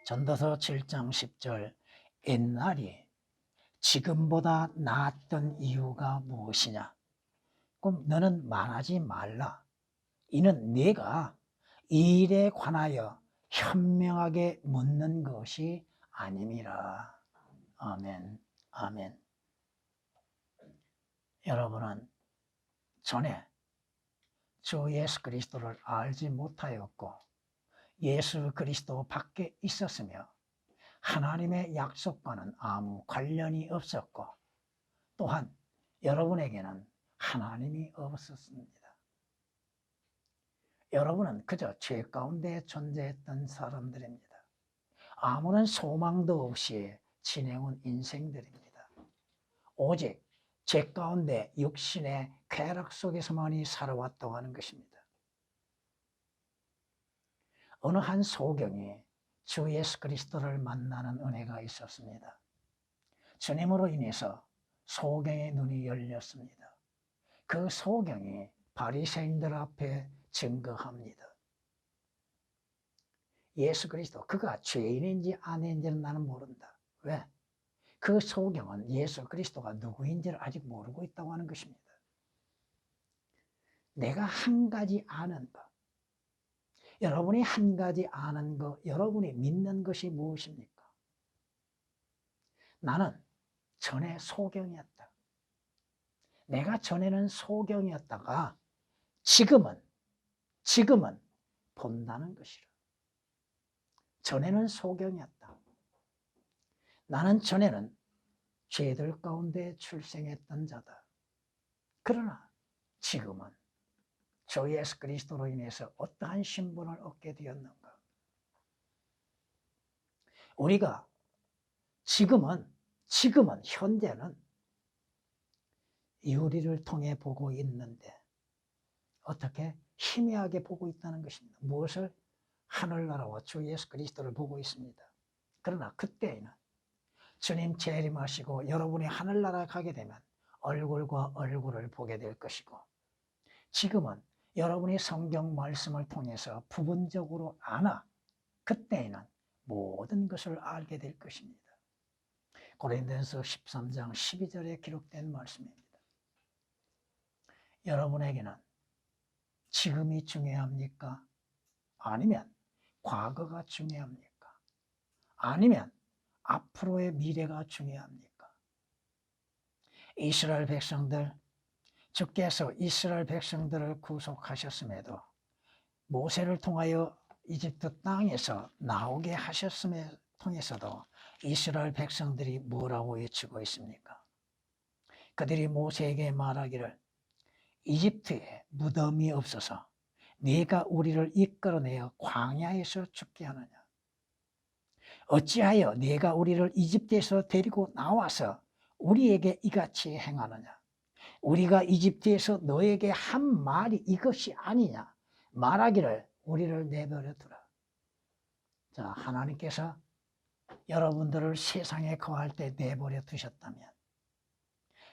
전도서 7장 10절 옛날이 지금보다 나았던 이유가 무엇이냐? 그럼 너는 말하지 말라. 이는 네가 이 일에 관하여 현명하게 묻는 것이 아님이라. 아멘. 아멘. 여러분은 전에 주 예수 그리스도를 알지 못하였고 예수 그리스도 밖에 있었으며 하나님의 약속과는 아무 관련이 없었고 또한 여러분에게는 하나님이 없었습니다. 여러분은 그저 죄 가운데 존재했던 사람들입니다. 아무런 소망도 없이 지내온 인생들입니다. 오직 죄 가운데 육신의 쾌락 속에서만이 살아왔다고 하는 것입니다. 어느 한 소경이 주 예수 그리스도를 만나는 은혜가 있었습니다. 주님으로 인해서 소경의 눈이 열렸습니다. 그 소경이 바리새인들 앞에 증거합니다. 예수 그리스도 그가 죄인인지 아닌지는 나는 모른다. 왜? 그 소경은 예수 그리스도가 누구인지를 아직 모르고 있다고 하는 것입니다. 내가 한 가지 아는 것, 여러분이 한 가지 아는 것, 여러분이 믿는 것이 무엇입니까? 나는 전에 소경이었다. 내가 전에는 소경이었다가 지금은 본다는 것이라. 전에는 소경이었다. 나는 전에는 죄들 가운데 출생했던 자다. 그러나 지금은 주 예수 그리스도로 인해서 어떠한 신분을 얻게 되었는가? 우리가 지금은 현재는 유리를 통해 보고 있는데 어떻게 희미하게 보고 있다는 것입니다. 무엇을? 하늘나라와 주 예수 그리스도를 보고 있습니다. 그러나 그때에는 주님 재림하시고 여러분이 하늘나라 가게 되면 얼굴과 얼굴을 보게 될 것이고 지금은 여러분이 성경 말씀을 통해서 부분적으로 아나 그때에는 모든 것을 알게 될 것입니다. 고린도전서 13장 12절에 기록된 말씀입니다. 여러분에게는 지금이 중요합니까? 아니면 과거가 중요합니까? 아니면 앞으로의 미래가 중요합니까? 이스라엘 백성들, 주께서 이스라엘 백성들을 구속하셨음에도 모세를 통하여 이집트 땅에서 나오게 하셨음에 통해서도 이스라엘 백성들이 뭐라고 외치고 있습니까? 그들이 모세에게 말하기를 이집트에 무덤이 없어서 네가 우리를 이끌어내어 광야에서 죽게 하느냐? 어찌하여 네가 우리를 이집트에서 데리고 나와서 우리에게 이같이 행하느냐? 우리가 이집트에서 너에게 한 말이 이것이 아니냐? 말하기를 우리를 내버려 두라. 자, 하나님께서 여러분들을 세상에 거할 때 내버려 두셨다면,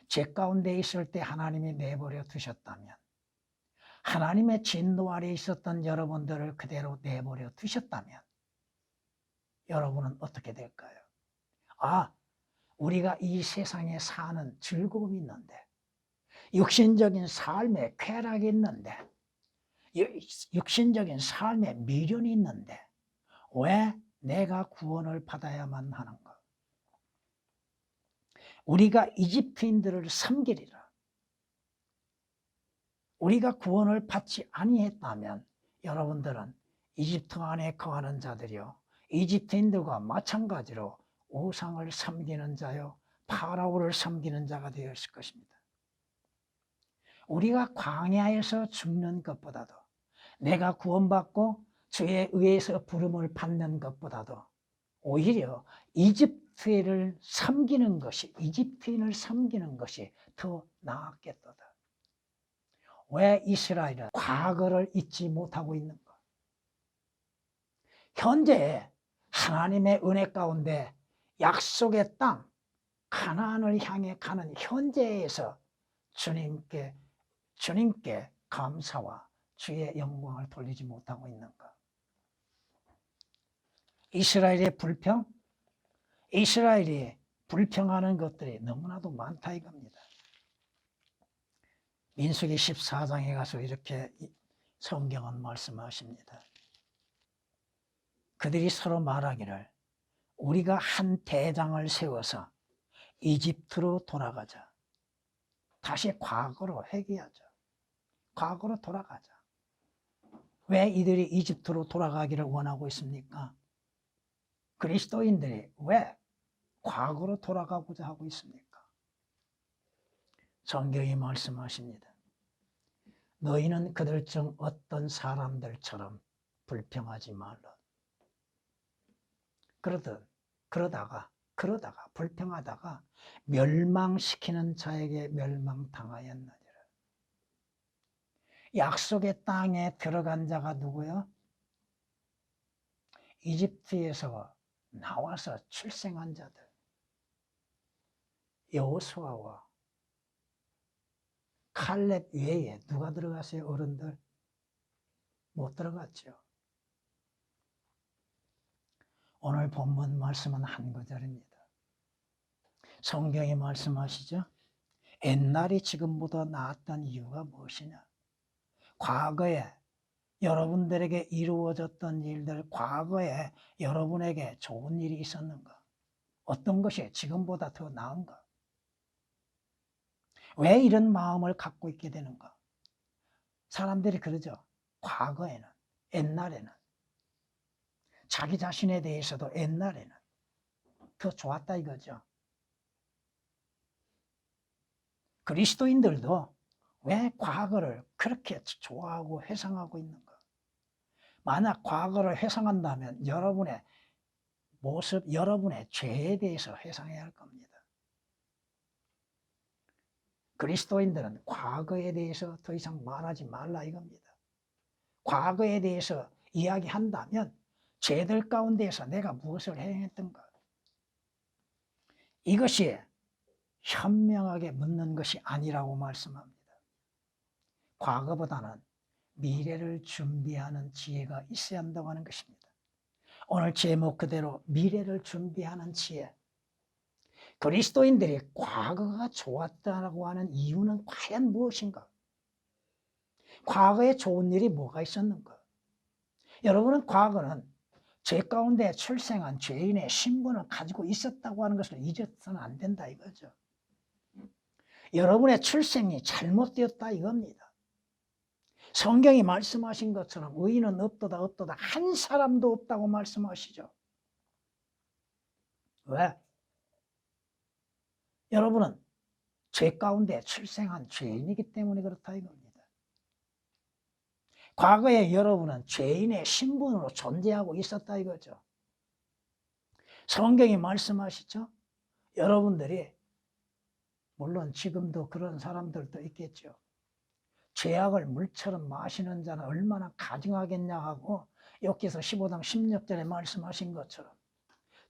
죄 가운데 있을 때 하나님이 내버려 두셨다면, 하나님의 진노 아래 있었던 여러분들을 그대로 내버려 두셨다면 여러분은 어떻게 될까요? 아, 우리가 이 세상에 사는 즐거움이 있는데 육신적인 삶에 쾌락이 있는데 육신적인 삶에 미련이 있는데 왜 내가 구원을 받아야만 하는가? 우리가 이집트인들을 섬기리라. 우리가 구원을 받지 아니했다면 여러분들은 이집트 안에 거하는 자들이요 이집트인들과 마찬가지로 우상을 섬기는 자요 파라오를 섬기는 자가 되었을 것입니다. 우리가 광야에서 죽는 것보다도 내가 구원받고 주의 의해서 부름을 받는 것보다도 오히려 이집트인을 섬기는 것이 더 나았겠도다. 왜 이스라엘은 과거를 잊지 못하고 있는가? 현재 하나님의 은혜 가운데 약속의 땅 가나안을 향해 가는 현재에서 주님께 감사와 주의 영광을 돌리지 못하고 있는가? 이스라엘의 불평? 이스라엘이 불평하는 것들이 너무나도 많다 이겁니다. 민수기 14장에 가서 이렇게 성경은 말씀하십니다. 그들이 서로 말하기를 우리가 한 대장을 세워서 이집트로 돌아가자. 다시 과거로 회귀하자. 과거로 돌아가자. 왜 이들이 이집트로 돌아가기를 원하고 있습니까? 그리스도인들이 왜 과거로 돌아가고자 하고 있습니까? 성경이 말씀하십니다. 너희는 그들 중 어떤 사람들처럼 불평하지 말라. 그러다가 불평하다가 멸망시키는 자에게 멸망당하였느니라. 약속의 땅에 들어간 자가 누구요? 이집트에서 나와서 출생한 자들. 여호수아와 칼렙 외에 누가 들어갔어요? 어른들? 못 들어갔죠. 오늘 본문 말씀은 한 구절입니다. 성경이 말씀하시죠? 옛날이 지금보다 나았던 이유가 무엇이냐? 과거에 여러분들에게 이루어졌던 일들, 과거에 여러분에게 좋은 일이 있었는가? 어떤 것이 지금보다 더 나은가? 왜 이런 마음을 갖고 있게 되는가? 사람들이 그러죠. 과거에는, 옛날에는, 자기 자신에 대해서도 옛날에는 더 좋았다 이거죠. 그리스도인들도 왜 과거를 그렇게 좋아하고 회상하고 있는가? 만약 과거를 회상한다면 여러분의 모습, 여러분의 죄에 대해서 회상해야 할 겁니다. 그리스도인들은 과거에 대해서 더 이상 말하지 말라 이겁니다. 과거에 대해서 이야기한다면 죄들 가운데에서 내가 무엇을 행했던가? 이것이 현명하게 묻는 것이 아니라고 말씀합니다. 과거보다는 미래를 준비하는 지혜가 있어야 한다고 하는 것입니다. 오늘 제목 그대로 미래를 준비하는 지혜. 그리스도인들이 과거가 좋았다고 하는 이유는 과연 무엇인가? 과거에 좋은 일이 뭐가 있었는가? 여러분은 과거는 죄 가운데 출생한 죄인의 신분을 가지고 있었다고 하는 것을 잊어서는 안 된다 이거죠. 여러분의 출생이 잘못되었다 이겁니다. 성경이 말씀하신 것처럼 의인은 없도다 한 사람도 없다고 말씀하시죠. 왜? 여러분은 죄 가운데 출생한 죄인이기 때문에 그렇다 이겁니다. 과거에 여러분은 죄인의 신분으로 존재하고 있었다 이거죠. 성경이 말씀하시죠. 여러분들이 물론 지금도 그런 사람들도 있겠죠. 죄악을 물처럼 마시는 자는 얼마나 가증하겠냐 하고 욥기서 15장 16절에 말씀하신 것처럼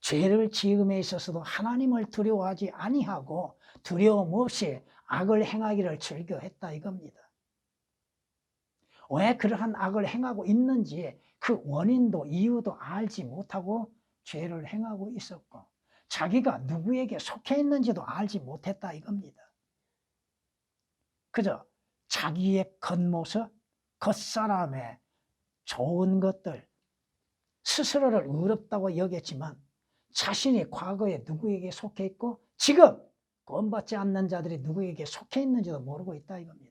죄를 지음에 있어서도 하나님을 두려워하지 아니하고 두려움 없이 악을 행하기를 즐겨했다 이겁니다. 왜 그러한 악을 행하고 있는지 그 원인도 이유도 알지 못하고 죄를 행하고 있었고 자기가 누구에게 속해 있는지도 알지 못했다 이겁니다. 그저 자기의 겉모습, 겉사람의 좋은 것들 스스로를 의롭다고 여겼지만 자신이 과거에 누구에게 속해 있고 지금 구원받지 않는 자들이 누구에게 속해 있는지도 모르고 있다 이겁니다.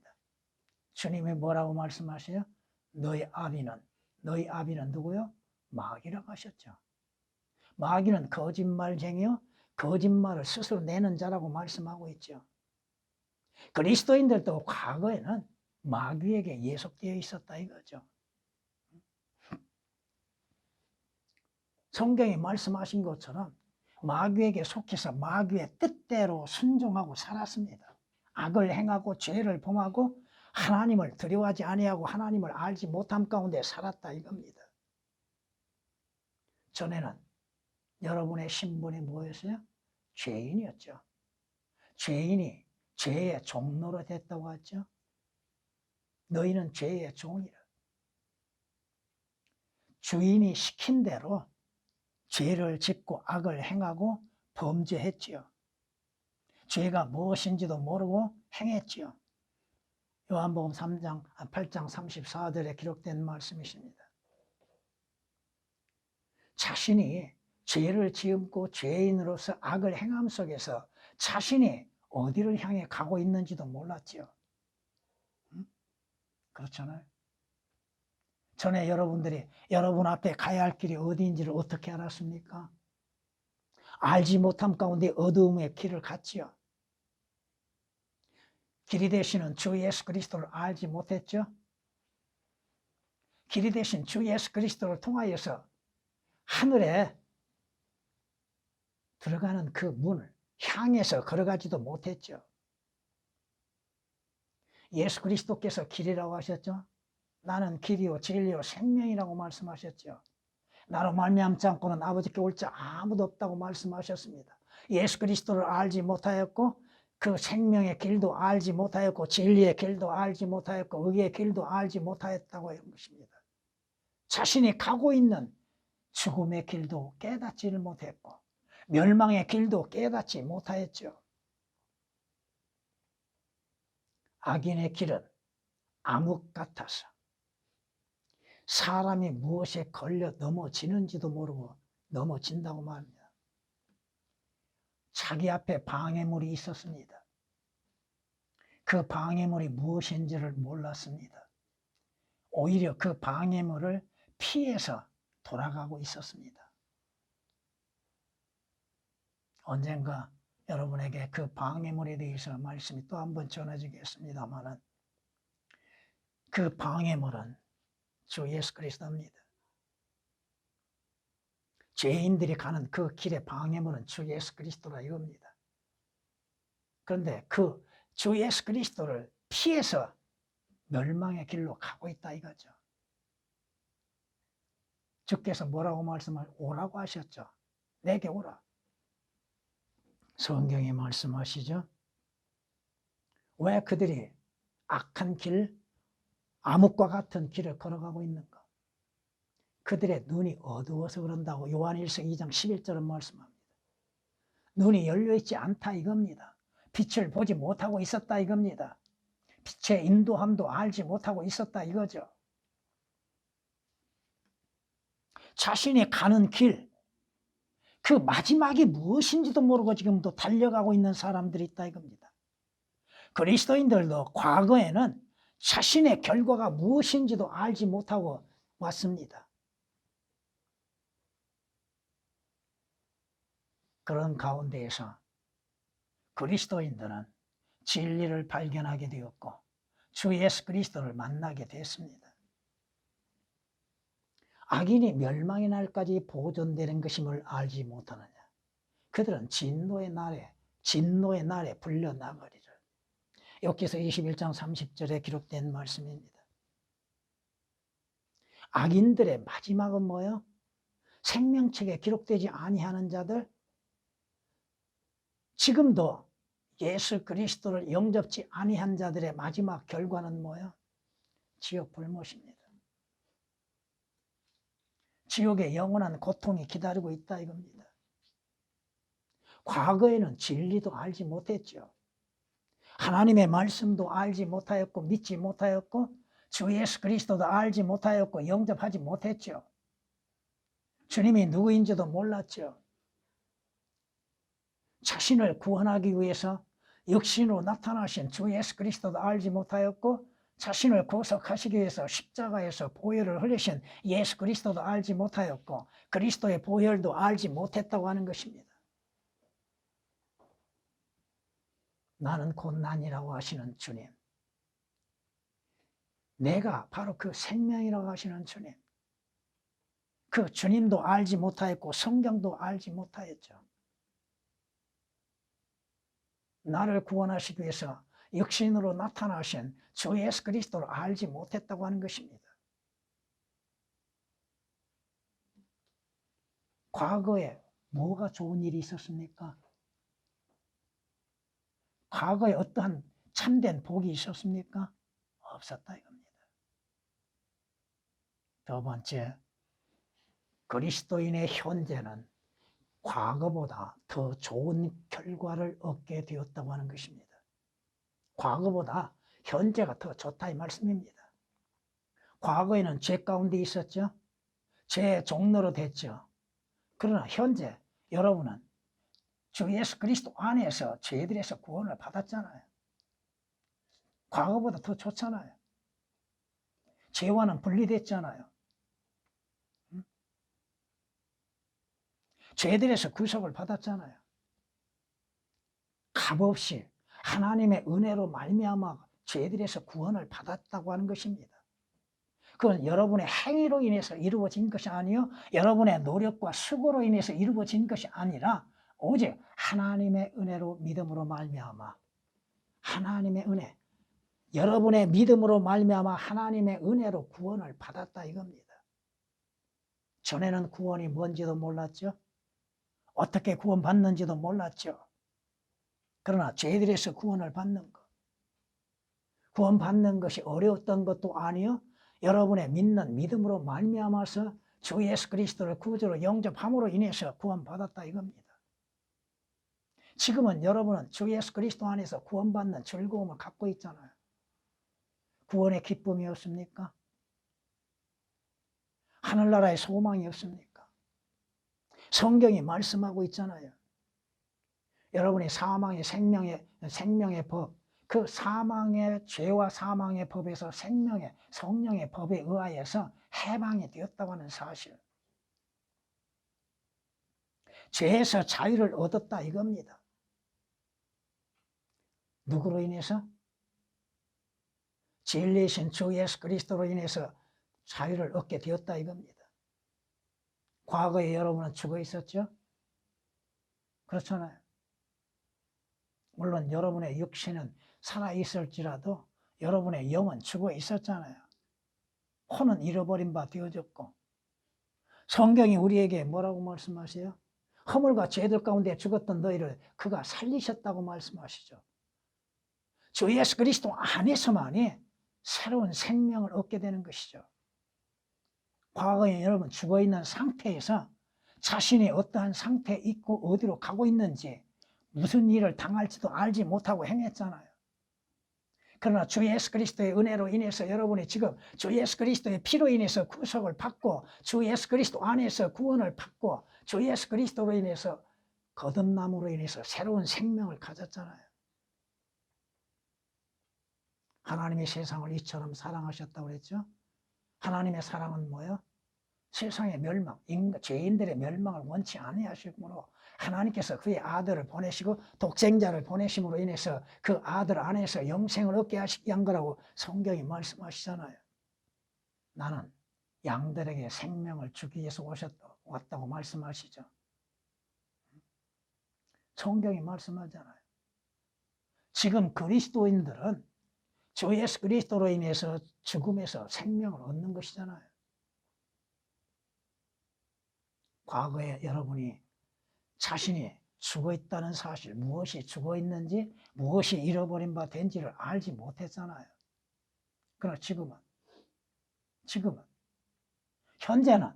주님이 뭐라고 말씀하세요? 너희 아비는 누구요? 마귀라고 하셨죠. 마귀는 거짓말쟁이요 거짓말을 스스로 내는 자라고 말씀하고 있죠. 그리스도인들도 과거에는 마귀에게 예속되어 있었다 이거죠. 성경이 말씀하신 것처럼 마귀에게 속해서 마귀의 뜻대로 순종하고 살았습니다. 악을 행하고 죄를 범하고 하나님을 두려워하지 아니하고 하나님을 알지 못함 가운데 살았다 이겁니다. 전에는 여러분의 신분이 뭐였어요? 죄인이었죠. 죄인이 죄의 종로로 됐다고 하죠. 너희는 죄의 종이라. 주인이 시킨 대로 죄를 짓고 악을 행하고 범죄했지요. 죄가 무엇인지도 모르고 행했지요. 요한복음 8장 34절에 기록된 말씀이십니다. 자신이 죄를 지음고 죄인으로서 악을 행함 속에서 자신이 어디를 향해 가고 있는지도 몰랐지요. 그렇잖아요. 전에 여러분들이 여러분 앞에 가야 할 길이 어디인지를 어떻게 알았습니까? 알지 못함 가운데 어두움의 길을 갔지요. 길이 되시는 주 예수 그리스도를 알지 못했죠. 길이 되신 주 예수 그리스도를 통하여서 하늘에 들어가는 그 문을 향해서 걸어가지도 못했죠. 예수 그리스도께서 길이라고 하셨죠. 나는 길이요 진리요 생명이라고 말씀하셨죠. 나로 말미암지 않고는 아버지께 올 자 아무도 없다고 말씀하셨습니다. 예수 그리스도를 알지 못하였고 그 생명의 길도 알지 못하였고 진리의 길도 알지 못하였고 의의 길도 알지 못하였다고 하는 것입니다. 자신이 가고 있는 죽음의 길도 깨닫지를 못했고 멸망의 길도 깨닫지 못하였죠. 악인의 길은 암흑 같아서 사람이 무엇에 걸려 넘어지는지도 모르고 넘어진다고 말합니다. 자기 앞에 방해물이 있었습니다. 그 방해물이 무엇인지를 몰랐습니다. 오히려 그 방해물을 피해서 돌아가고 있었습니다. 언젠가 여러분에게 그 방해물에 대해서 말씀이 또 한 번 전해지겠습니다만은 그 방해물은 주 예수 그리스도입니다. 죄인들이 가는 그 길의 방해물은 주 예수 그리스도라 이겁니다. 그런데 그 주 예수 그리스도를 피해서 멸망의 길로 가고 있다 이거죠. 주께서 뭐라고 오라고 하셨죠. 내게 오라. 성경에 말씀하시죠. 왜 그들이 악한 길, 암흑과 같은 길을 걸어가고 있는가? 그들의 눈이 어두워서 그런다고 요한일서 2장 11절은 말씀합니다. 눈이 열려있지 않다 이겁니다. 빛을 보지 못하고 있었다 이겁니다. 빛의 인도함도 알지 못하고 있었다 이거죠. 자신이 가는 길, 그 마지막이 무엇인지도 모르고 지금도 달려가고 있는 사람들이 있다 이겁니다. 그리스도인들도 과거에는 자신의 결과가 무엇인지도 알지 못하고 왔습니다. 그런 가운데에서 그리스도인들은 진리를 발견하게 되었고 주 예수 그리스도를 만나게 됐습니다. 악인이 멸망의 날까지 보존되는 것임을 알지 못하느냐. 그들은 진노의 날에 불려나가리라. 욥기서 21장 30절에 기록된 말씀입니다. 악인들의 마지막은 뭐예요? 생명책에 기록되지 아니하는 자들, 지금도 예수 그리스도를 영접지 아니한 자들의 마지막 결과는 뭐예요? 지옥 불못입니다. 지옥에 영원한 고통이 기다리고 있다 이겁니다. 과거에는 진리도 알지 못했죠. 하나님의 말씀도 알지 못하였고 믿지 못하였고 주 예수 그리스도도 알지 못하였고 영접하지 못했죠. 주님이 누구인지도 몰랐죠. 자신을 구원하기 위해서 육신으로 나타나신 주 예수 그리스도도 알지 못하였고 자신을 구속하시기 위해서 십자가에서 보혈을 흘리신 예수 그리스도도 알지 못하였고 그리스도의 보혈도 알지 못했다고 하는 것입니다. 나는 곧 난이라고 하시는 주님, 내가 바로 그 생명이라고 하시는 주님, 그 주님도 알지 못하였고 성경도 알지 못하였죠. 나를 구원하시기 위해서 육신으로 나타나신 주 예수 그리스도를 알지 못했다고 하는 것입니다. 과거에 뭐가 좋은 일이 있었습니까? 과거에 어떠한 참된 복이 있었습니까? 없었다 이겁니다. 두 번째, 그리스도인의 현재는 과거보다 더 좋은 결과를 얻게 되었다고 하는 것입니다. 과거보다 현재가 더 좋다 이 말씀입니다. 과거에는 죄 가운데 있었죠. 죄의 종로로 됐죠. 그러나 현재 여러분은 주 예수 그리스도 안에서 죄들에서 구원을 받았잖아요. 과거보다 더 좋잖아요. 죄와는 분리됐잖아요. 죄들에서 구속을 받았잖아요. 값없이 하나님의 은혜로 말미암아 죄들에서 구원을 받았다고 하는 것입니다. 그건 여러분의 행위로 인해서 이루어진 것이 아니요 여러분의 노력과 수고로 인해서 이루어진 것이 아니라 오직 하나님의 은혜로 믿음으로 말미암아 하나님의 은혜, 여러분의 믿음으로 말미암아 하나님의 은혜로 구원을 받았다 이겁니다. 전에는 구원이 뭔지도 몰랐죠. 어떻게 구원받는지도 몰랐죠. 그러나 죄들에서 구원을 받는 것, 구원받는 것이 어려웠던 것도 아니요 여러분의 믿는 믿음으로 말미암아서 주 예수 그리스도를 구주로 영접함으로 인해서 구원받았다 이겁니다. 지금은 여러분은 주 예수 그리스도 안에서 구원받는 즐거움을 갖고 있잖아요. 구원의 기쁨이 없습니까? 하늘나라의 소망이 없습니까? 성경이 말씀하고 있잖아요. 여러분이 사망의 생명의 법, 그 사망의 죄와 사망의 법에서 생명의 성령의 법에 의하여서 해방이 되었다고 하는 사실. 죄에서 자유를 얻었다 이겁니다. 누구로 인해서? 진리이신 주 예수 그리스도로 인해서 자유를 얻게 되었다 이겁니다. 과거에 여러분은 죽어 있었죠? 그렇잖아요. 물론 여러분의 육신은 살아있을지라도 여러분의 영은 죽어 있었잖아요. 혼은 잃어버린 바 되어졌고 성경이 우리에게 뭐라고 말씀하세요? 허물과 죄들 가운데 죽었던 너희를 그가 살리셨다고 말씀하시죠. 주 예수 그리스도 안에서만이 새로운 생명을 얻게 되는 것이죠. 과거에 여러분 죽어있는 상태에서 자신이 어떠한 상태에 있고 어디로 가고 있는지 무슨 일을 당할지도 알지 못하고 행했잖아요. 그러나 주 예수 그리스도의 은혜로 인해서 여러분이 지금 주 예수 그리스도의 피로 인해서 구속을 받고 주 예수 그리스도 안에서 구원을 받고 주 예수 그리스도로 인해서 거듭남으로 인해서 새로운 생명을 가졌잖아요. 하나님이 세상을 이처럼 사랑하셨다고 그랬죠. 하나님의 사랑은 뭐예요? 세상의 멸망, 죄인들의 멸망을 원치 아니하시므로 하나님께서 그의 아들을 보내시고 독생자를 보내심으로 인해서 그 아들 안에서 영생을 얻게 하시기 한 거라고 성경이 말씀하시잖아요. 나는 양들에게 생명을 주기 위해서 왔다고 말씀하시죠. 성경이 말씀하잖아요. 지금 그리스도인들은 주 예수 그리스도로 인해서 죽음에서 생명을 얻는 것이잖아요. 과거에 여러분이 자신이 죽어 있다는 사실, 무엇이 죽어 있는지, 무엇이 잃어버린 바 된지를 알지 못했잖아요. 그러나 지금은, 현재는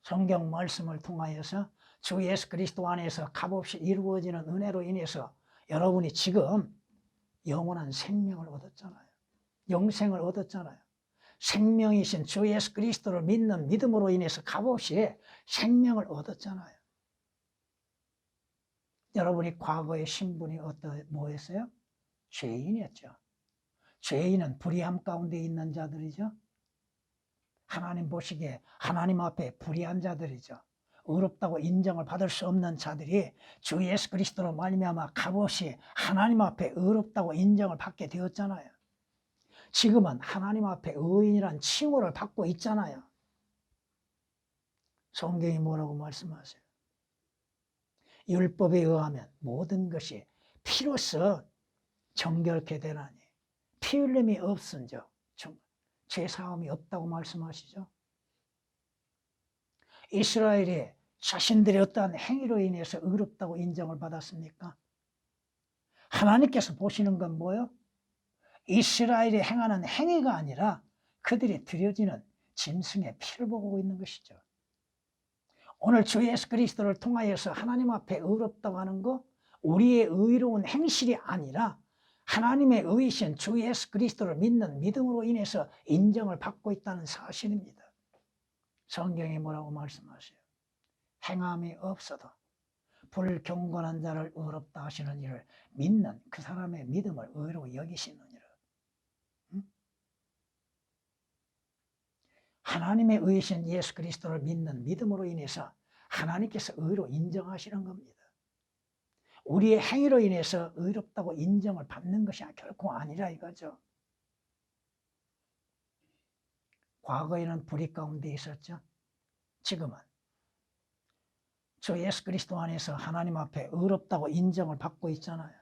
성경 말씀을 통하여서 주 예수 그리스도 안에서 값없이 이루어지는 은혜로 인해서 여러분이 지금 영원한 생명을 얻었잖아요. 영생을 얻었잖아요. 생명이신 주 예수 그리스도를 믿는 믿음으로 인해서 값없이 생명을 얻었잖아요. 여러분이 과거의 신분이 뭐였어요? 죄인이었죠. 죄인은 불의함 가운데 있는 자들이죠. 하나님 보시기에 하나님 앞에 불의한 자들이죠. 의롭다고 인정을 받을 수 없는 자들이 주 예수 그리스도로 말미암아 값없이 하나님 앞에 의롭다고 인정을 받게 되었잖아요. 지금은 하나님 앞에 의인이란 칭호를 받고 있잖아요. 성경이 뭐라고 말씀하세요? 율법에 의하면 모든 것이 피로써 정결케 되나니 피 흘림이 없은즉 죄사함이 없다고 말씀하시죠. 이스라엘이 자신들의 어떠한 행위로 인해서 의롭다고 인정을 받았습니까? 하나님께서 보시는 건 뭐예요? 이스라엘이 행하는 행위가 아니라 그들이 드려지는 짐승의 피를 보고 있는 것이죠. 오늘 주 예수 그리스도를 통하여서 하나님 앞에 의롭다고 하는 거, 우리의 의로운 행실이 아니라 하나님의 의이신 주 예수 그리스도를 믿는 믿음으로 인해서 인정을 받고 있다는 사실입니다. 성경이 뭐라고 말씀하세요? 행함이 없어도 불경건한 자를 의롭다 하시는 이를 믿는 그 사람의 믿음을 의로 여기시느니라. 하나님의 의이신 예수 그리스도를 믿는 믿음으로 인해서 하나님께서 의로 인정하시는 겁니다. 우리의 행위로 인해서 의롭다고 인정을 받는 것이 결코 아니라 이거죠. 과거에는 불의 가운데 있었죠. 지금은 주 예수 그리스도 안에서 하나님 앞에 의롭다고 인정을 받고 있잖아요.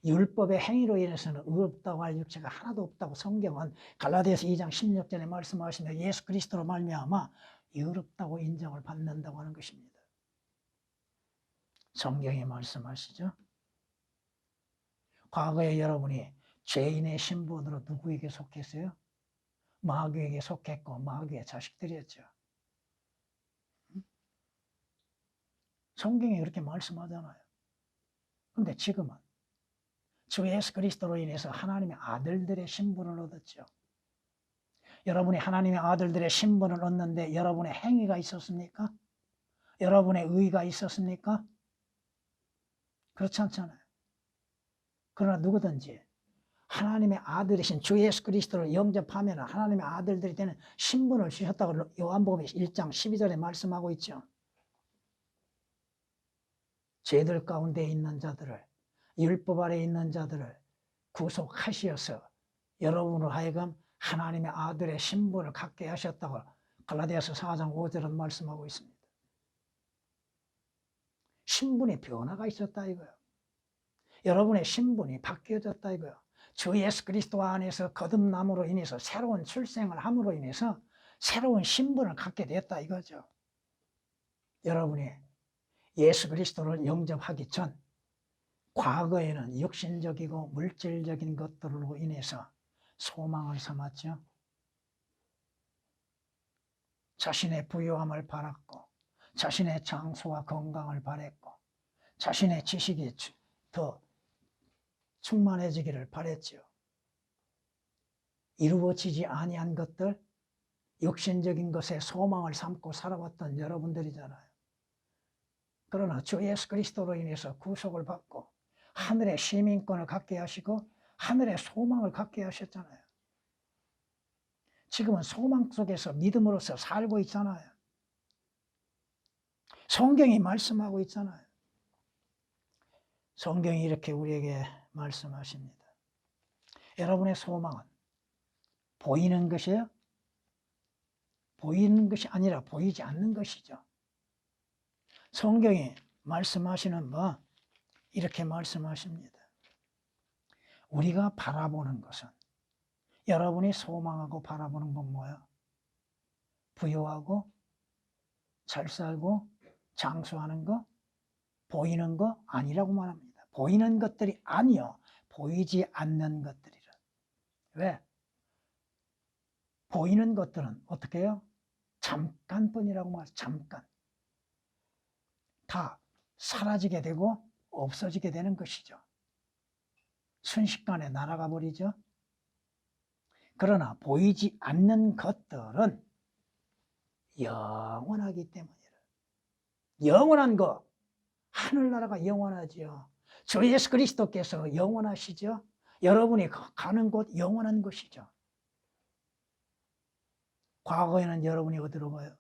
율법의 행위로 인해서는 의롭다고 할 육체가 하나도 없다고 성경은 갈라디아서 2장 16절에 말씀하시며 예수 그리스도로 말미암아 의롭다고 인정을 받는다고 하는 것입니다. 성경이 말씀하시죠. 과거에 여러분이 죄인의 신분으로 누구에게 속했어요? 마귀에게 속했고 마귀의 자식들이었죠. 성경이 그렇게 말씀하잖아요. 그런데 지금은 주 예수 그리스도로 인해서 하나님의 아들들의 신분을 얻었죠. 여러분이 하나님의 아들들의 신분을 얻는데 여러분의 행위가 있었습니까? 여러분의 의가 있었습니까? 그렇지 않잖아요. 그러나 누구든지 하나님의 아들이신 주 예수 그리스도를 영접하면 하나님의 아들들이 되는 신분을 주셨다고 요한복음 1장 12절에 말씀하고 있죠. 죄들 가운데 있는 자들을, 율법 아래 있는 자들을 구속하시어서 여러분으로 하여금 하나님의 아들의 신분을 갖게 하셨다고 갈라디아서 4장 5절은 말씀하고 있습니다. 신분의 변화가 있었다 이거예요. 여러분의 신분이 바뀌어졌다 이거예요. 주 예수 그리스도 안에서 거듭남으로 인해서 새로운 출생을 함으로 인해서 새로운 신분을 갖게 됐다 이거죠. 여러분이 예수 그리스도를 영접하기 전 과거에는 육신적이고 물질적인 것들로 인해서 소망을 삼았죠. 자신의 부유함을 바랐고 자신의 장수와 건강을 바랬고 자신의 지식이 더 충만해지기를 바랬죠. 이루어지지 아니한 것들, 육신적인 것에 소망을 삼고 살아왔던 여러분들이잖아요. 그러나 주 예수 그리스도로 인해서 구속을 받고 하늘의 시민권을 갖게 하시고 하늘의 소망을 갖게 하셨잖아요. 지금은 소망 속에서 믿음으로써 살고 있잖아요. 성경이 말씀하고 있잖아요. 성경이 이렇게 우리에게 말씀하십니다. 여러분의 소망은 보이는 것이에요? 보이는 것이 아니라 보이지 않는 것이죠. 성경이 말씀하시는 이렇게 말씀하십니다. 우리가 바라보는 것은 여러분이 소망하고 바라보는 건 뭐야? 부유하고 잘 살고 장수하는 거, 보이는 거 아니라고 말합니다. 보이는 것들이 아니요, 보이지 않는 것들이라. 왜? 보이는 것들은 어떻게 해요? 잠깐뿐이라고 말해요. 잠깐. 다 사라지게 되고 없어지게 되는 것이죠. 순식간에 날아가 버리죠. 그러나 보이지 않는 것들은 영원하기 때문이라. 영원한 거, 하늘나라가 영원하죠. 주 예수 그리스도께서 영원하시죠. 여러분이 가는 곳 영원한 곳이죠. 과거에는 여러분이 어디로 가요?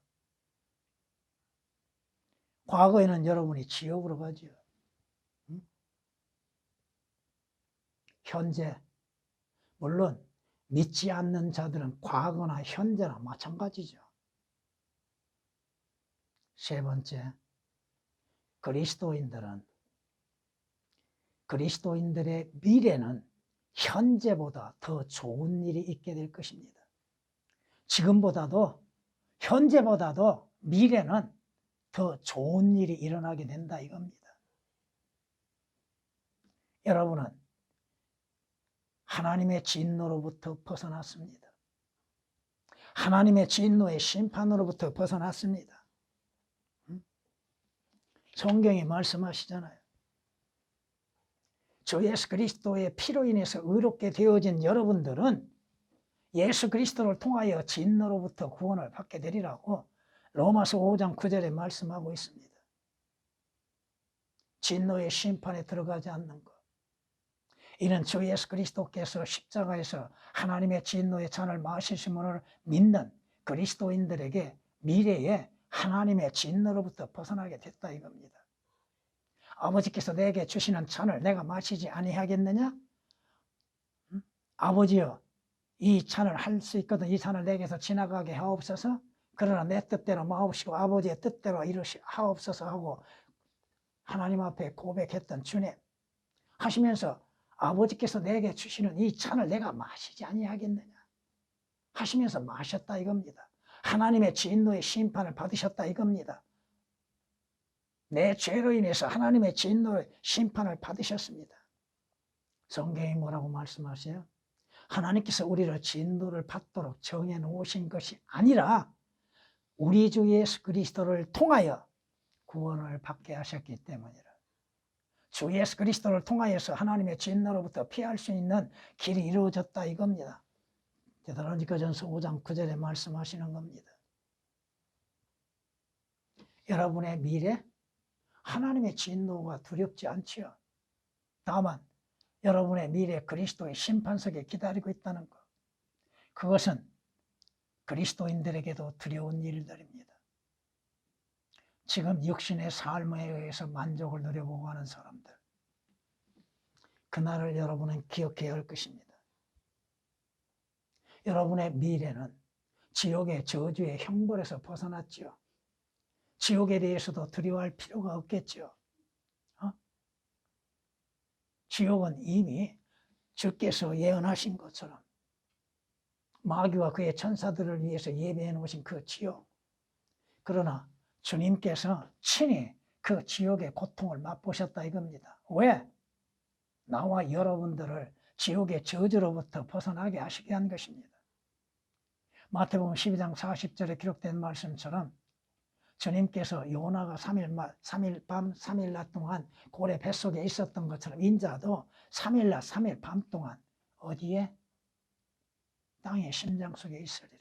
과거에는 여러분이 지옥으로 가죠. 응? 현재, 물론 믿지 않는 자들은 과거나 현재나 마찬가지죠. 세 번째, 그리스도인들의 미래는 현재보다 더 좋은 일이 있게 될 것입니다. 지금보다도, 현재보다도 미래는 더 좋은 일이 일어나게 된다 이겁니다. 여러분은 하나님의 진노로부터 벗어났습니다. 하나님의 진노의 심판으로부터 벗어났습니다. 성경이 말씀하시잖아요. 주 예수 그리스도의 피로 인해서 의롭게 되어진 여러분들은 예수 그리스도를 통하여 진노로부터 구원을 받게 되리라고 로마서 5장 9절에 말씀하고 있습니다. 진노의 심판에 들어가지 않는 것. 이는 주 예수 그리스도께서 십자가에서 하나님의 진노의 잔을 마시심을 믿는 그리스도인들에게 미래에 하나님의 진노로부터 벗어나게 됐다 이겁니다. 아버지께서 내게 주시는 잔을 내가 마시지 아니하겠느냐? 아버지여, 이 잔을 할 수 있거든 이 잔을 내게서 지나가게 하옵소서. 그러나 내 뜻대로 마옵시고 아버지의 뜻대로 하옵소서 하고 하나님 앞에 고백했던 주님 하시면서 아버지께서 내게 주시는 이 잔을 내가 마시지 아니하겠느냐 하시면서 마셨다 이겁니다. 하나님의 진노의 심판을 받으셨다 이겁니다. 내 죄로 인해서 하나님의 진노의 심판을 받으셨습니다. 성경이 뭐라고 말씀하세요? 하나님께서 우리를 진노를 받도록 정해 놓으신 것이 아니라 우리 주 예수 그리스도를 통하여 구원을 받게 하셨기 때문이라. 주 예수 그리스도를 통하여서 하나님의 진노로부터 피할 수 있는 길이 이루어졌다 이겁니다. 데살로니가전서 5장 9절에 말씀하시는 겁니다. 여러분의 미래 하나님의 진노가 두렵지 않지요. 다만 여러분의 미래 그리스도의 심판석에 기다리고 있다는 것. 그것은 그리스도인들에게도 두려운 일들입니다. 지금 육신의 삶에 의해서 만족을 누려보고 하는 사람들. 그날을 여러분은 기억해야 할 것입니다. 여러분의 미래는 지옥의 저주의 형벌에서 벗어났지요. 지옥에 대해서도 두려워할 필요가 없겠죠. 지옥은 이미 주께서 예언하신 것처럼 마귀와 그의 천사들을 위해서 예배해 놓으신 그 지옥. 그러나 주님께서 친히 그 지옥의 고통을 맛보셨다 이겁니다. 왜? 나와 여러분들을 지옥의 저주로부터 벗어나게 하시게 한 것입니다. 마태복음 12장 40절에 기록된 말씀처럼 주님께서 요나가 3일 밤 3일 낮 동안 고래 뱃속에 있었던 것처럼 인자도 3일 낮 3일 밤 동안 어디에? 땅의 심장 속에 있으리라.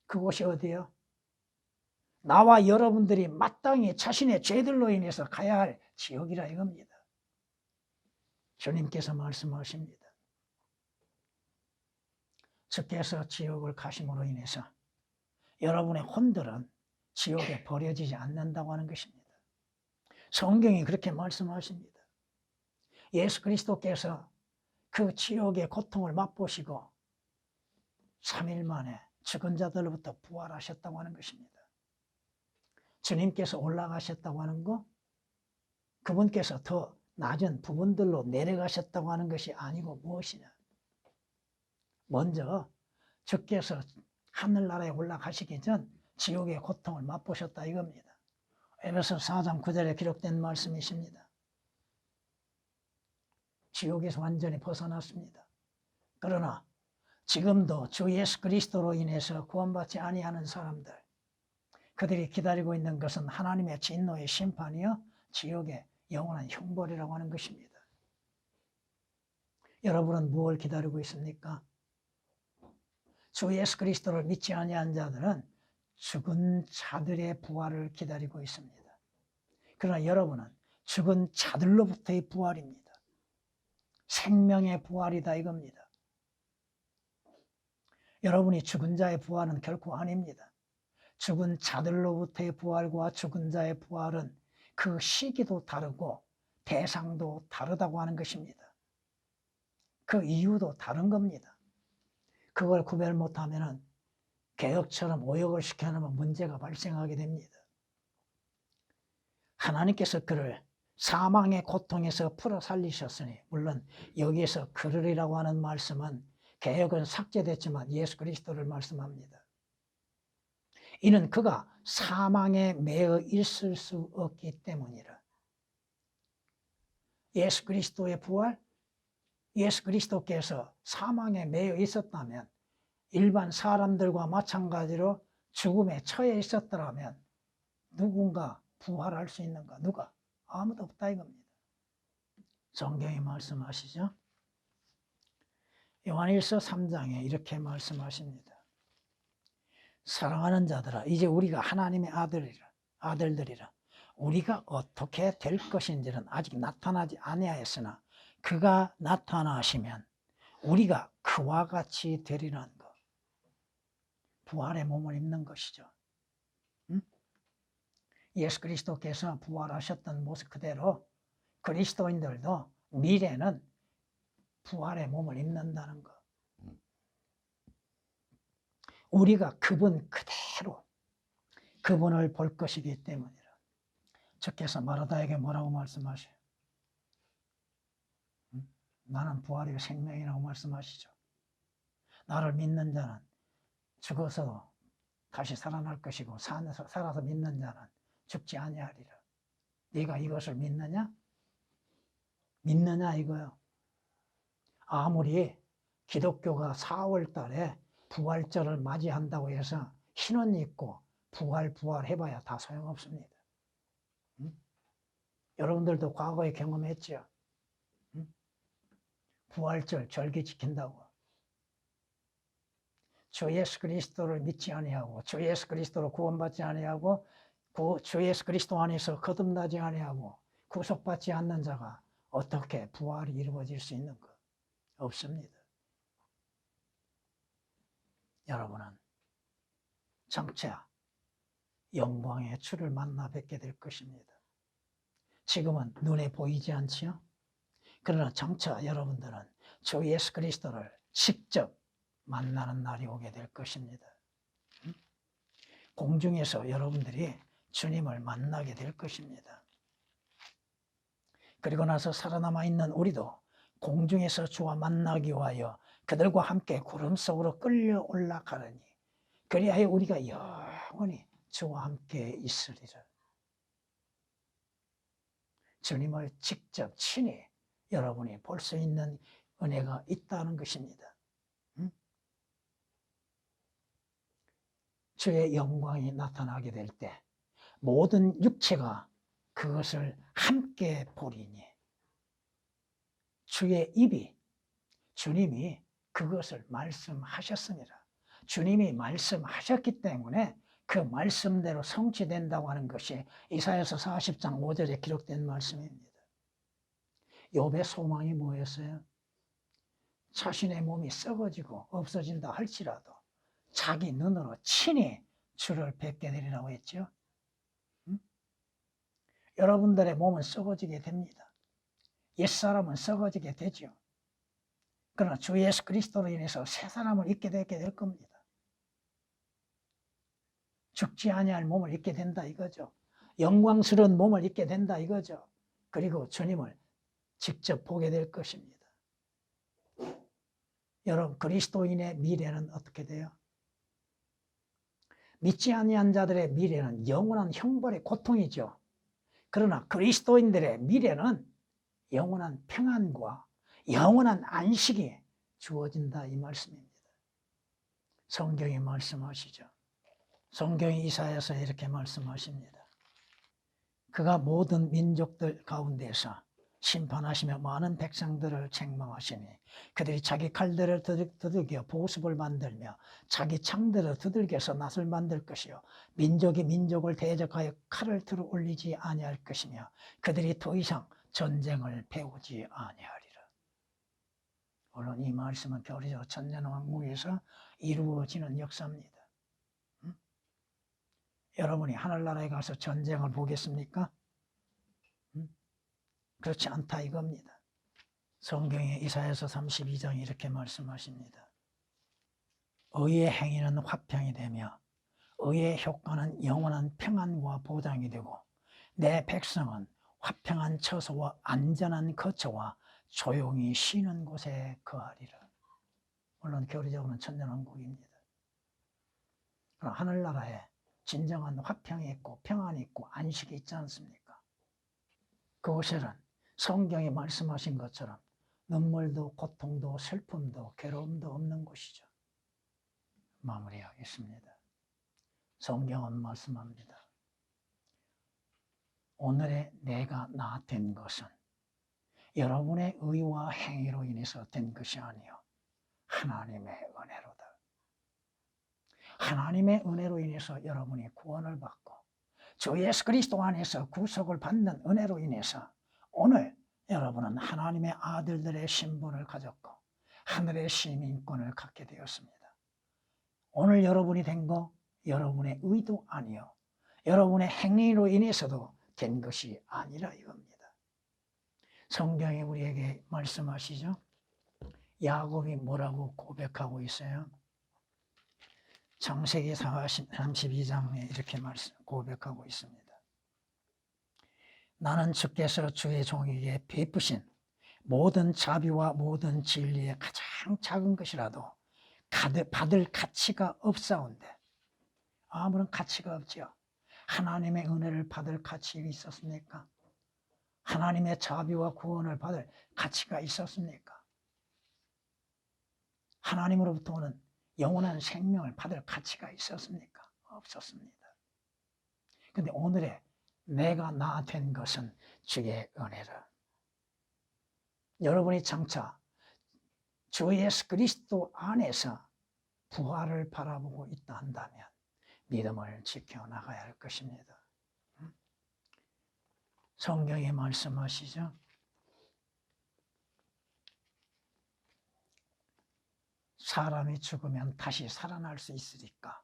그곳이 어디요? 나와 여러분들이 마땅히 자신의 죄들로 인해서 가야 할 지옥이라 이겁니다. 주님께서 말씀하십니다. 주께서 지옥을 가심으로 인해서 여러분의 혼들은 지옥에 버려지지 않는다고 하는 것입니다. 성경이 그렇게 말씀하십니다. 예수 그리스도께서 그 지옥의 고통을 맛보시고 3일 만에 죽은 자들로부터 부활하셨다고 하는 것입니다. 주님께서 올라가셨다고 하는 거, 그분께서 더 낮은 부분들로 내려가셨다고 하는 것이 아니고 무엇이냐? 먼저 주께서 하늘나라에 올라가시기 전 지옥의 고통을 맛보셨다 이겁니다. 에베소 4장 9절에 기록된 말씀이십니다. 지옥에서 완전히 벗어났습니다. 그러나 지금도 주 예수 그리스도로 인해서 구원받지 아니하는 사람들, 그들이 기다리고 있는 것은 하나님의 진노의 심판이요 지옥의 영원한 형벌이라고 하는 것입니다. 여러분은 무엇을 기다리고 있습니까? 주 예수 그리스도를 믿지 아니한 자들은 죽은 자들의 부활을 기다리고 있습니다. 그러나 여러분은 죽은 자들로부터의 부활입니다. 생명의 부활이다 이겁니다. 여러분이 죽은 자의 부활은 결코 아닙니다. 죽은 자들로부터의 부활과 죽은 자의 부활은 그 시기도 다르고 대상도 다르다고 하는 것입니다. 그 이유도 다른 겁니다. 그걸 구별 못하면 개혁처럼 오역을 시켜놓으면 문제가 발생하게 됩니다. 하나님께서 그를 사망의 고통에서 풀어 살리셨으니, 물론 여기에서 그러리라고 하는 말씀은 개혁은 삭제됐지만 예수 그리스도를 말씀합니다. 이는 그가 사망에 매여 있을 수 없기 때문이라. 예수 그리스도의 부활, 예수 그리스도께서 사망에 매여 있었다면 일반 사람들과 마찬가지로 죽음에 처해 있었더라면 누군가 부활할 수 있는가? 누가? 아무도 없다 이겁니다. 성경이 말씀하시죠. 요한일서 3장에 이렇게 말씀하십니다. 사랑하는 자들아, 이제 우리가 하나님의 아들들이라. 우리가 어떻게 될 것인지는 아직 나타나지 아니하였으나 그가 나타나시면 우리가 그와 같이 되리라는 것. 부활의 몸을 입는 것이죠. 응? 예수 그리스도께서 부활하셨던 모습 그대로 그리스도인들도 미래는 부활의 몸을 입는다는 것. 우리가 그분 그대로 그분을 볼 것이기 때문이라. 주께서 마르다에게 뭐라고 말씀하셔요? 나는 부활이요 생명이라고 말씀하시죠. 나를 믿는 자는 죽어서 다시 살아날 것이고 살아서 믿는 자는 죽지 아니하리라. 네가 이것을 믿느냐? 믿느냐 이거요. 아무리 기독교가 4월 달에 부활절을 맞이한다고 해서 신원 입고 부활 해봐야 다 소용없습니다. 응? 여러분들도 과거에 경험했죠? 응? 부활절 절기 지킨다고 주 예수 그리스도를 믿지 아니하고 주 예수 그리스도로 구원받지 아니하고 주 예수 그리스도 안에서 거듭나지 아니하고 구속받지 않는 자가 어떻게 부활이 이루어질 수 있는 것? 없습니다. 여러분은 장차 영광의 주를 만나 뵙게 될 것입니다. 지금은 눈에 보이지 않지요? 그러나 장차 여러분들은 주 예수 그리스도를 직접 만나는 날이 오게 될 것입니다. 공중에서 여러분들이 주님을 만나게 될 것입니다. 그리고 나서 살아남아 있는 우리도 공중에서 주와 만나기 위하여 그들과 함께 구름 속으로 끌려 올라가느니 그리하여 우리가 영원히 주와 함께 있으리라. 주님을 직접 친히 여러분이 볼 수 있는 은혜가 있다는 것입니다. 주의 영광이 나타나게 될 때 모든 육체가 그것을 함께 보리니 주의 입이 주님이 그것을 말씀하셨습니다. 주님이 말씀하셨기 때문에 그 말씀대로 성취된다고 하는 것이 이사야서 40장 5절에 기록된 말씀입니다. 욥의 소망이 뭐였어요? 자신의 몸이 썩어지고 없어진다 할지라도 자기 눈으로 친히 주를 뵙게 되리라고 했죠. 여러분들의 몸은 썩어지게 됩니다. 옛사람은 썩어지게 되죠. 그러나 주 예수 그리스도로 인해서 새 사람을 입게 되게 될 겁니다. 죽지 아니할 몸을 입게 된다 이거죠. 영광스러운 몸을 입게 된다 이거죠. 그리고 주님을 직접 보게 될 것입니다. 여러분 그리스도인의 미래는 어떻게 돼요? 믿지 아니한 자들의 미래는 영원한 형벌의 고통이죠. 그러나 그리스도인들의 미래는 영원한 평안과 영원한 안식이 주어진다 이 말씀입니다. 성경이 말씀하시죠. 성경이 이사야서 이렇게 말씀하십니다. 그가 모든 민족들 가운데서 심판하시며 많은 백성들을 책망하시니 그들이 자기 칼들을 두들겨 보습을 만들며 자기 창들을 두들겨서 낫을 만들 것이요 민족이 민족을 대적하여 칼을 들어 올리지 아니할 것이며 그들이 더 이상 전쟁을 배우지 아니하리라. 물론 이 말씀은 별이죠. 천년왕국에서 이루어지는 역사입니다. 여러분이 하늘나라에 가서 전쟁을 보겠습니까? 그렇지 않다 이겁니다. 성경에 이사야서 32장 이렇게 말씀하십니다. 의의 행위는 화평이 되며 의의 효과는 영원한 평안과 보장이 되고 내 백성은 화평한 처소와 안전한 거처와 조용히 쉬는 곳에 거하리라. 물론 교리적으로는 천년왕국입니다. 그럼 하늘나라에 진정한 화평이 있고 평안이 있고 안식이 있지 않습니까? 그곳에는 성경에 말씀하신 것처럼 눈물도 고통도 슬픔도 괴로움도 없는 곳이죠. 마무리하겠습니다. 성경은 말씀합니다. 오늘의 내가 나 된 것은 여러분의 의와 행위로 인해서 된 것이 아니요 하나님의 은혜로다. 하나님의 은혜로 인해서 여러분이 구원을 받고 주 예수 그리스도 안에서 구속을 받는 은혜로 인해서 오늘 여러분은 하나님의 아들들의 신분을 가졌고 하늘의 시민권을 갖게 되었습니다. 오늘 여러분이 된 거 여러분의 의도 아니요 여러분의 행위로 인해서도 된 것이 아니라 이겁니다. 성경이 우리에게 말씀하시죠. 야곱이 뭐라고 고백하고 있어요? 창세기 32장에 이렇게 고백하고 있습니다. 나는 주께서 주의 종에게 베푸신 모든 자비와 모든 진리의 가장 작은 것이라도 받을 가치가 없사온데 아무런 가치가 없지요. 하나님의 은혜를 받을 가치가 있었습니까? 하나님의 자비와 구원을 받을 가치가 있었습니까? 하나님으로부터 오는 영원한 생명을 받을 가치가 있었습니까? 없었습니다. 그런데 오늘의 내가 나 된 것은 주의 은혜라. 여러분이 장차 주 예수 그리스도 안에서 부활을 바라보고 있다 한다면 믿음을 지켜나가야 할 것입니다. 성경에 말씀하시죠. 사람이 죽으면 다시 살아날 수 있으리까?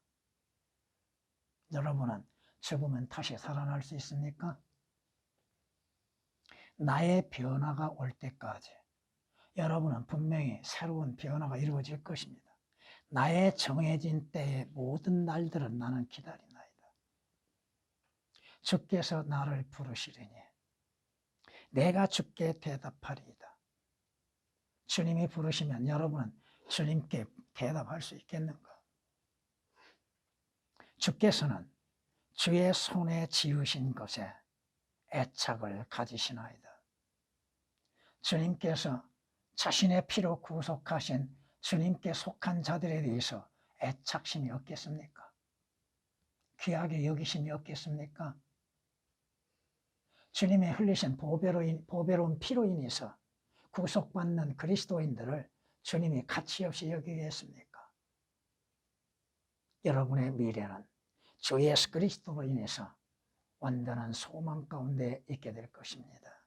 여러분은 죽으면 다시 살아날 수 있습니까? 나의 변화가 올 때까지 여러분은 분명히 새로운 변화가 이루어질 것입니다. 나의 정해진 때의 모든 날들은 나는 기다리나이다. 주께서 나를 부르시리니 내가 주께 대답하리이다. 주님이 부르시면 여러분은 주님께 대답할 수 있겠는가? 주께서는 주의 손에 지으신 것에 애착을 가지시나이다. 주님께서 자신의 피로 구속하신 주님께 속한 자들에 대해서 애착심이 없겠습니까? 귀하게 여기심이 없겠습니까? 주님의 흘리신 보배로운 피로 인해서 구속받는 그리스도인들을 주님이 가치 없이 여기겠습니까? 여러분의 미래는 주 예수 그리스도로 인해서 완전한 소망 가운데 있게 될 것입니다.